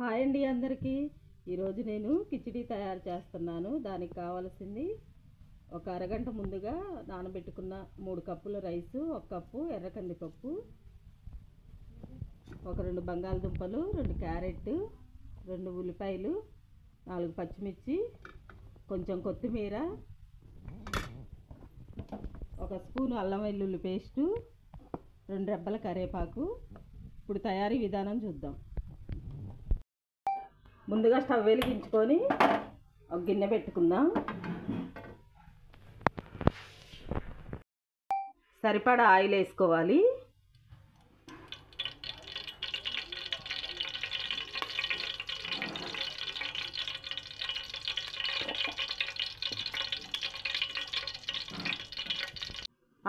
Hi అండి అందరికీ. ఈరోజు నేను కిచిడి తయారు చేస్తున్నాను. దానికి కావాల్సింది ఒక అరగంట ముందుగా నానబెట్టుకున్న 3 కప్పుల రైసు, 1 కప్పు ఎర్ర కందిపప్పు, ఒక 2 బంగాళదుంపలు, 2 క్యారెట్, 2 ఉల్లిపాయలు, 4 పచ్చిమిర్చి, కొంచెం కొత్తిమీర, 1 స్పూను అల్లం వెల్లుల్లి పేస్టు, 2 రెబ్బల కరివేపాకు. ఇప్పుడు తయారీ విధానం చూద్దాం. ముందుగా స్టవ్ వెలిగించుకొని ఒక గిన్నె పెట్టుకుందాం. సరిపడా ఆయిల్ వేసుకోవాలి.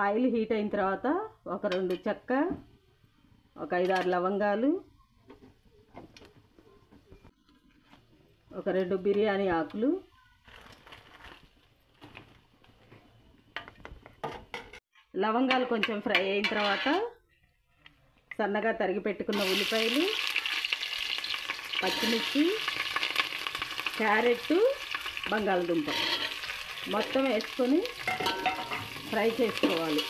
ఆయిల్ హీట్ అయిన తర్వాత ఒక 2 చెక్క, ఒక 5-6 లవంగాలు, ఒక 2 బిర్యానీ ఆకులు, లవంగాలు కొంచెం ఫ్రై అయిన తర్వాత సన్నగా తరిగి పెట్టుకున్న ఉల్లిపాయలు, పచ్చిమిర్చి, క్యారెట్, బంగాళదుంప మొత్తం వేసుకొని ఫ్రై చేసుకోవాలి.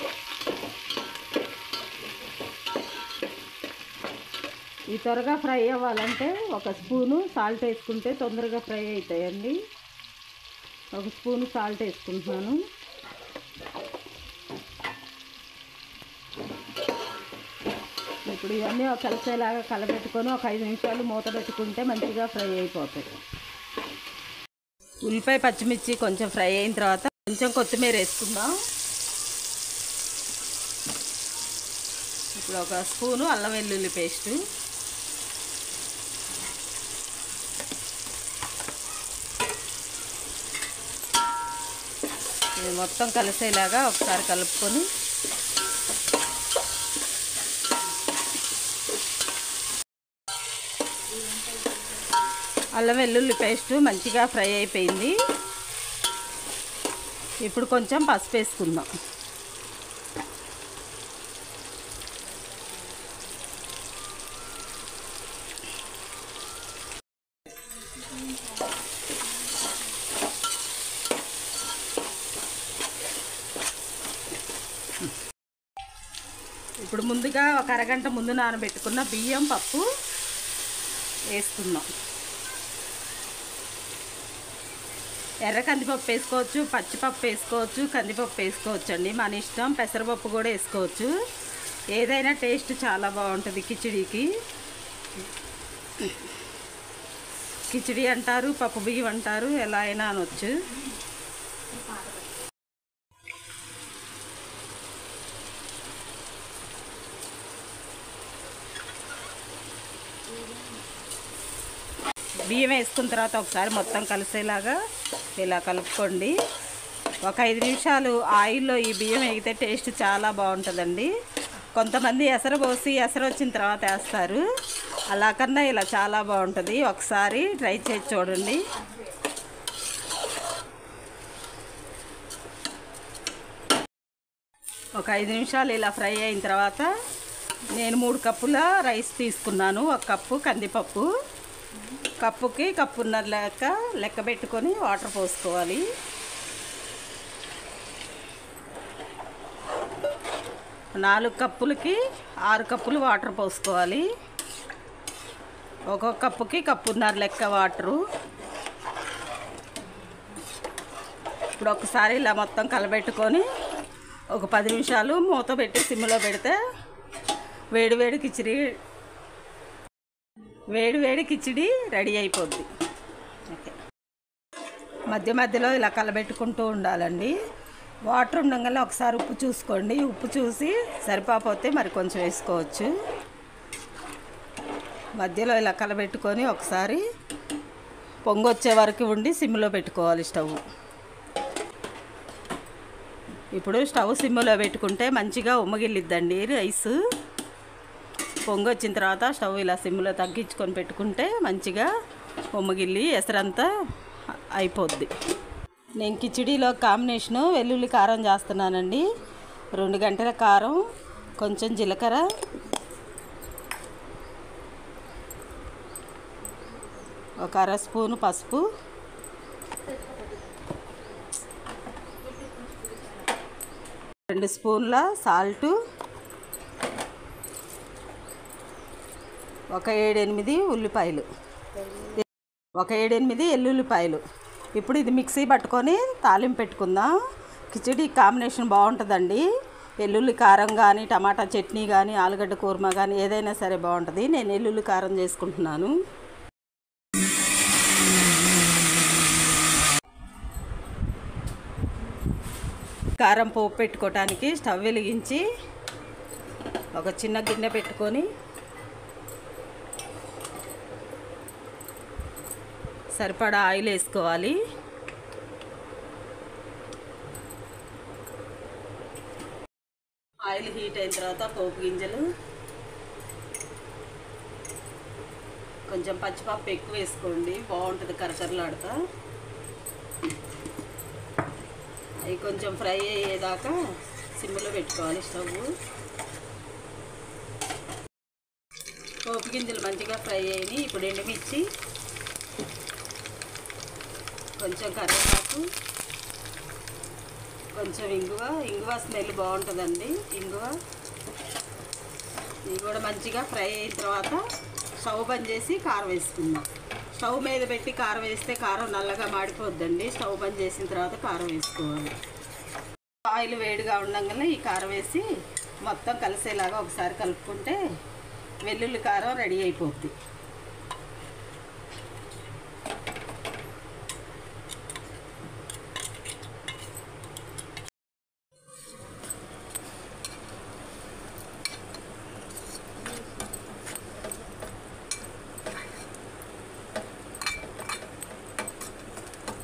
ఈ త్వరగా ఫ్రై అవ్వాలంటే 1 స్పూను సాల్ట్ వేసుకుంటే తొందరగా ఫ్రై అవుతాయండి. 1 స్పూను సాల్ట్ వేసుకుంటున్నాను. ఇప్పుడు ఇవన్నీ కలిసేలాగా కలబెట్టుకొని ఒక 5 నిమిషాలు మూత పెట్టుకుంటే మంచిగా ఫ్రై అయిపోతాయి. ఉల్లిపాయ పచ్చిమిర్చి కొంచెం ఫ్రై అయిన తర్వాత కొంచెం కొత్తిమీర వేసుకుందాం. ఇప్పుడు 1 స్పూను అల్లం వెల్లుల్లి పేస్టు, ఇది మొత్తం కలిసేలాగా ఒకసారి కలుపుకొని అల్లం వెల్లుల్లి పేస్టు మంచిగా ఫ్రై అయిపోయింది. ఇప్పుడు కొంచెం పసుపు వేసుకుందాం. ఇప్పుడు ముందుగా ఒక అరగంట ముందు నానబెట్టుకున్న బియ్యం పప్పు వేసుకుందాం. ఎర్ర కందిపప్పు వేసుకోవచ్చు, పచ్చిపప్పు వేసుకోవచ్చు, కందిపప్పు వేసుకోవచ్చు అండి, మన ఇష్టం. పెసరపప్పు కూడా వేసుకోవచ్చు. ఏదైనా టేస్ట్ చాలా బాగుంటుంది కిచిడీకి. కిచిడి అంటారు, పప్పు బియ్యం అంటారు, ఎలా అయినా అనొచ్చు. బియ్యం వేసుకున్న తర్వాత ఒకసారి మొత్తం కలిసేలాగా ఇలా కలుపుకోండి. ఒక 5 నిమిషాలు ఆయిల్లో ఈ బియ్యం వేగితే టేస్ట్ చాలా బాగుంటుందండి. కొంతమంది ఎసరు పోసి ఎసరు వచ్చిన తర్వాత వేస్తారు. అలా కన్నా ఇలా చాలా బాగుంటుంది. ఒకసారి ట్రై చేసి చూడండి. ఒక 5 నిమిషాలు ఇలా ఫ్రై అయిన తర్వాత నేను 3 కప్పుల రైస్ తీసుకున్నాను. 1 కప్పు కందిపప్పు, కప్పుకి కప్పున్నర లెక్క పెట్టుకొని వాటర్ పోసుకోవాలి. నాలుగు కప్పులకి 6 కప్పులు వాటర్ పోసుకోవాలి. ఒక్కొక్క కప్పుకి కప్పున్నర లెక్క వాటరు. ఇప్పుడు ఒకసారి ఇలా మొత్తం కలబెట్టుకొని ఒక 10 నిమిషాలు మూత పెట్టి సిమ్లో పెడితే వేడి కిచిడి రెడీ అయిపోద్ది. ఓకే, మధ్య మధ్యలో ఇలా కలబెట్టుకుంటూ ఉండాలండి. వాటర్ ఉండగానే ఒకసారి ఉప్పు చూసుకోండి. ఉప్పు చూసి సరిపోతే మరి కొంచెం వేసుకోవచ్చు. మధ్యలో ఇలా కలబెట్టుకొని ఒకసారి పొంగొచ్చే వరకు ఉండి సిమ్లో పెట్టుకోవాలి స్టవ్. ఇప్పుడు స్టవ్ సిమ్లో పెట్టుకుంటే మంచిగా ఉమ్మగిల్లిద్దండి రైసు. పొంగొచ్చిన తర్వాత స్టవ్ ఇలా సిమ్లో తగ్గించుకొని పెట్టుకుంటే మంచిగా ఉమ్మగిల్లి ఎసరంతా అయిపోద్ది. నేను కిచిడీలో కాంబినేషను వెల్లుల్లి కారం చేస్తున్నానండి. 2 గంటల కారం, కొంచెం జీలకర్ర, ఒక అర స్పూను పసుపు, రెండు స్పూన్ల సాల్టు, ఒక 7-8 ఉల్లిపాయలు, ఒక 7-8 ఎల్లుల్లిపాయలు. ఇప్పుడు ఇది మిక్సీ పట్టుకొని తాలింపు పెట్టుకుందాం. కిచిడి కాంబినేషన్ బాగుంటుందండి. ఎల్లుల్లి కారం కానీ, టమాటా చట్నీ కానీ, ఆలుగడ్డ కూర్మా కానీ ఏదైనా సరే బాగుంటుంది. నేను ఎల్లుల్లి కారం చేసుకుంటున్నాను. కారం పోపు పెట్టుకోవటానికి స్టవ్ వెలిగించి ఒక చిన్న గిన్నె పెట్టుకొని సరిపడా ఆయిల్ వేసుకోవాలి. ఆయిల్ హీట్ అయిన తర్వాత పోపు గింజలు, కొంచెం పచ్చిపప్పు ఎక్కువ వేసుకోండి, బాగుంటుంది కరకరలాడుతా. అవి కొంచెం ఫ్రై అయ్యేదాకా సిమ్లో పెట్టుకోవాలి స్టవ్. పోపు గింజలు మంచిగా ఫ్రై అయినాయి. ఇప్పుడు ఎండుమిర్చి, కొంచెం కరివేపాకు, కొంచెం ఇంగువ స్మెల్ బాగుంటుందండి. ఇంగువ ఇవి కూడా మంచిగా ఫ్రై అయిన తర్వాత స్టవ్ బంద్ చేసి కారం వేసుకుందాం. స్టవ్ మీద పెట్టి కారం వేస్తే కారం నల్లగా మాడిపోద్దండి. స్టవ్ బంద్ చేసిన తర్వాత కారం వేసుకోవాలి. ఆయిల్ వేడిగా ఉండగానే ఈ కారం వేసి మొత్తం కలిసేలాగా ఒకసారి కలుపుకుంటే వెల్లుల్లి కారం రెడీ అయిపోద్ది.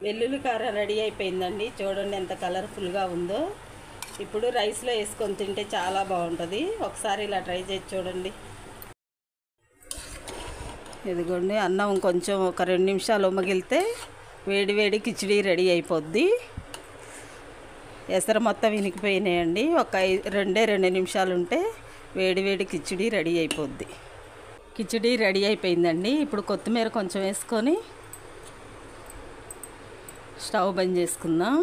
వెల్లుల్లి కారం రెడీ అయిపోయిందండి. చూడండి ఎంత కలర్ఫుల్గా ఉందో. ఇప్పుడు రైస్లో వేసుకొని తింటే చాలా బాగుంటుంది. ఒకసారి ఇలా ట్రై చేసి చూడండి. ఇదిగోండి అన్నం కొంచెం ఒక 2 నిమిషాలు ఉమ్మగిలితే వేడి వేడి కిచిడి రెడీ అయిపోద్ది. ఎసరు మొత్తం ఇనికిపోయినాయండి. ఒక 2 నిమిషాలు ఉంటే వేడి వేడి కిచిడి రెడీ అయిపోద్ది. కిచిడి రెడీ అయిపోయిందండి. ఇప్పుడు కొత్తిమీర కొంచెం వేసుకొని స్టవ్ బంద్ చేసుకుందాం.